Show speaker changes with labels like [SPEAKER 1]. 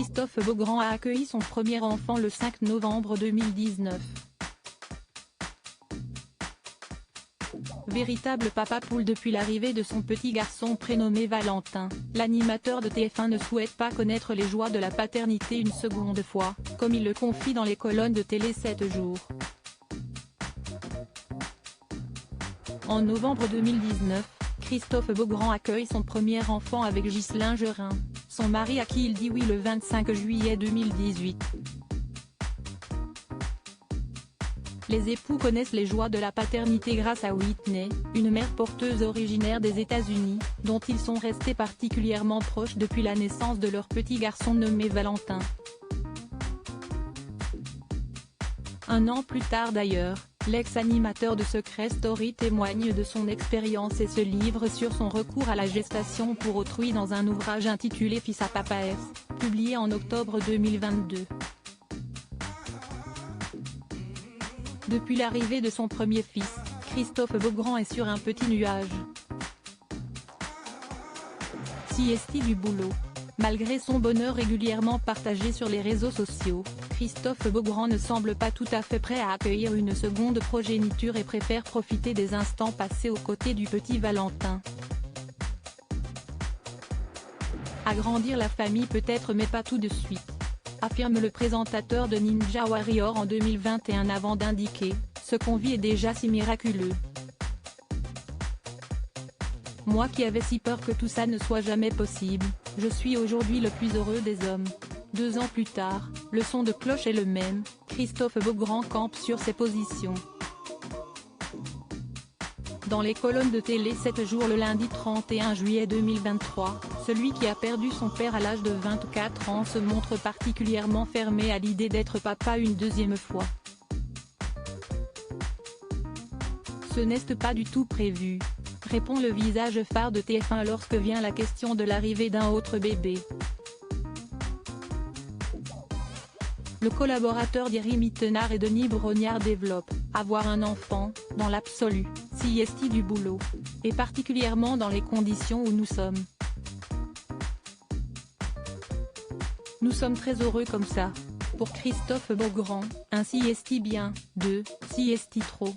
[SPEAKER 1] Christophe Beaugrand a accueilli son premier enfant le 5 novembre 2019. Véritable papa poule depuis l'arrivée de son petit garçon prénommé Valentin, l'animateur de TF1 ne souhaite pas connaître les joies de la paternité une seconde fois, comme il le confie dans les colonnes de Télé 7 jours. En novembre 2019, Christophe Beaugrand accueille son premier enfant avec Ghislain Gerin, son mari à qui il dit oui le 25 juillet 2018. Les époux connaissent les joies de la paternité grâce à Whitney, une mère porteuse originaire des États-Unis, dont ils sont restés particulièrement proches depuis la naissance de leur petit garçon nommé Valentin. Un an plus tard d'ailleurs, l'ex-animateur de Secret Story témoigne de son expérience et se livre sur son recours à la gestation pour autrui dans un ouvrage intitulé Fils à Papa S, publié en octobre 2022. Depuis l'arrivée de son premier fils, Christophe Beaugrand est sur un petit nuage. Siesti du boulot. Malgré son bonheur régulièrement partagé sur les réseaux sociaux, Christophe Beaugrand ne semble pas tout à fait prêt à accueillir une seconde progéniture et préfère profiter des instants passés aux côtés du petit Valentin. Agrandir la famille peut-être mais pas tout de suite, affirme le présentateur de Ninja Warrior en 2021 avant d'indiquer « Ce qu'on vit est déjà si miraculeux. Moi qui avais si peur que tout ça ne soit jamais possible, je suis aujourd'hui le plus heureux des hommes ». 2 ans plus tard, le son de cloche est le même, Christophe Beaugrand campe sur ses positions. Dans les colonnes de Télé 7 jours le lundi 31 juillet 2023, celui qui a perdu son père à l'âge de 24 ans se montre particulièrement fermé à l'idée d'être papa une deuxième fois. Ce n'est pas du tout prévu, répond le visage phare de TF1 lorsque vient la question de l'arrivée d'un autre bébé. Le collaborateur d'Thierry Mittenard et Denis Brognard développe « Avoir un enfant, dans l'absolu, siesti du boulot. Et particulièrement dans les conditions où nous sommes. Nous sommes très heureux comme ça. Pour Christophe Beaugrand, un siesti bien, 2 siesti trop.